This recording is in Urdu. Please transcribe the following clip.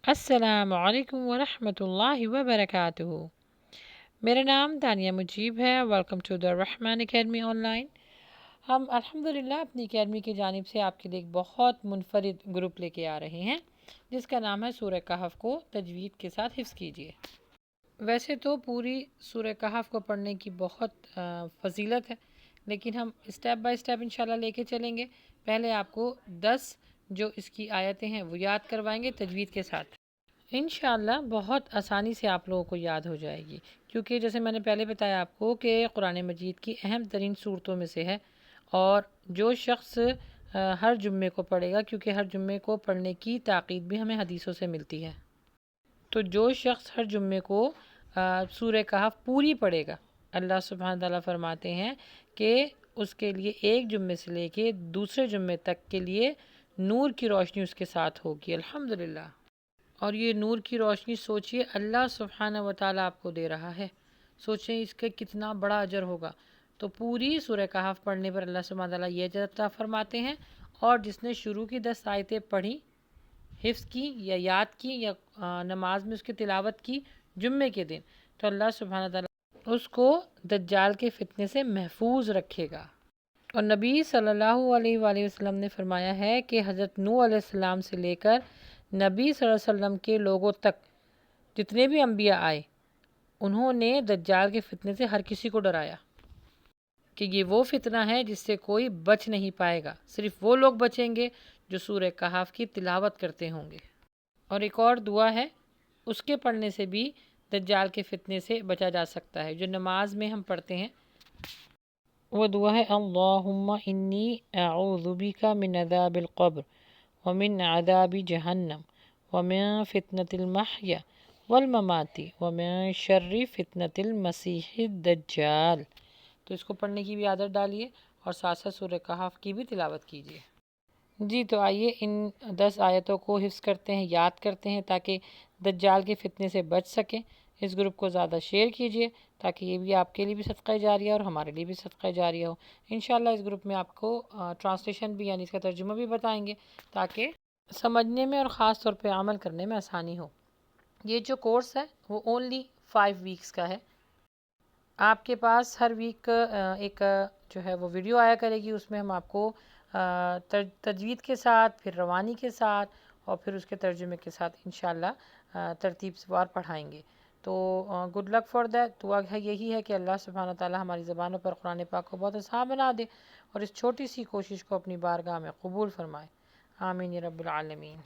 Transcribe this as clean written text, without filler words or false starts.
السلام علیکم ورحمۃ اللہ وبرکاتہ۔ میرا نام دانیہ مجیب ہے۔ Welcome to the Rahman Academy online. ہم الحمدللہ اپنی اکیڈمی کی جانب سے آپ کے لیے ایک بہت منفرد گروپ لے کے آ رہے ہیں جس کا نام ہے سورہ کہف کو تجوید کے ساتھ حفظ کیجیے۔ ویسے تو پوری سورہ کہف کو پڑھنے کی بہت فضیلت ہے، لیکن ہم اسٹیپ بائی اسٹیپ انشاءاللہ لے کے چلیں گے۔ پہلے آپ کو 10 جو اس کی آیتیں ہیں وہ یاد کروائیں گے تجوید کے ساتھ۔ انشاءاللہ بہت آسانی سے آپ لوگوں کو یاد ہو جائے گی، کیونکہ جیسے میں نے پہلے بتایا آپ کو کہ قرآن مجید کی اہم ترین صورتوں میں سے ہے، اور جو شخص ہر جمعے کو پڑھے گا، کیونکہ ہر جمعے کو پڑھنے کی تاکید بھی ہمیں حدیثوں سے ملتی ہے، تو جو شخص ہر جمعے کو سورہ کہف پوری پڑھے گا، اللہ سبحانہ تعالیٰ فرماتے ہیں کہ اس کے لیے ایک جمعے سے لے کے دوسرے جمعے تک کے لیے نور کی روشنی اس کے ساتھ ہوگی الحمدللہ۔ اور یہ نور کی روشنی سوچئے اللہ سبحانہ و تعالیٰ آپ کو دے رہا ہے، سوچیں اس کا کتنا بڑا اجر ہوگا۔ تو پوری سورہ کہف پڑھنے پر اللہ سبحانہ تعالیٰ یہ اجر عطا فرماتے ہیں، اور جس نے شروع کی 10 آیتیں پڑھی، حفظ کی یا یاد کی یا نماز میں اس کی تلاوت کی جمعے کے دن، تو اللہ سبحانہ تعالیٰ اس کو دجال کے فتنے سے محفوظ رکھے گا۔ اور نبی صلی اللہ علیہ وآلہ وسلم نے فرمایا ہے کہ حضرت نوح علیہ السلام سے لے کر نبی صلی اللہ علیہ وسلم کے لوگوں تک جتنے بھی انبیاء آئے، انہوں نے دجال کے فتنے سے ہر کسی کو ڈرایا کہ یہ وہ فتنہ ہے جس سے کوئی بچ نہیں پائے گا، صرف وہ لوگ بچیں گے جو سورہ کہف کی تلاوت کرتے ہوں گے۔ اور ایک اور دعا ہے، اس کے پڑھنے سے بھی دجال کے فتنے سے بچا جا سکتا ہے، جو نماز میں ہم پڑھتے ہیں۔ وہ دعا ہے اللہم انی اعوذ بک من عذاب القبر ومن عذاب جہنم ومن فتنة المحیا والممات ومن شر فتنة المسیح الدجال۔ تو اس کو پڑھنے کی بھی عادت ڈالیے اور ساتھ ساتھ سورہ کہف کی بھی تلاوت کیجیے۔ جی تو آئیے ان 10 آیتوں کو حفظ کرتے ہیں، یاد کرتے ہیں، تاکہ دجال کے فتنے سے بچ سکیں۔ اس گروپ کو زیادہ شیئر کیجیے تاکہ یہ بھی آپ کے لیے بھی صدقہ جاریہ اور ہمارے لیے بھی صدقہ جاریہ ہو۔ انشاءاللہ اس گروپ میں آپ کو ٹرانسلیشن بھی یعنی اس کا ترجمہ بھی بتائیں گے تاکہ سمجھنے میں اور خاص طور پہ عمل کرنے میں آسانی ہو۔ یہ جو کورس ہے وہ اونلی 5 ویکس کا ہے۔ آپ کے پاس ہر ویک ایک جو ہے وہ ویڈیو آیا کرے گی، اس میں ہم آپ کو تجوید کے ساتھ، پھر روانی کے ساتھ، اور پھر اس کے ترجمے کے ساتھ انشاءاللہ ترتیب سوار پڑھائیں گے۔ تو گڈ لک فار دیٹ۔ دعا یہی ہے کہ اللہ سبحانہ تعالیٰ ہماری زبانوں پر قرآن پاک کو بہت آسان بنا دے اور اس چھوٹی سی کوشش کو اپنی بارگاہ میں قبول فرمائے۔ آمین یا رب العالمین۔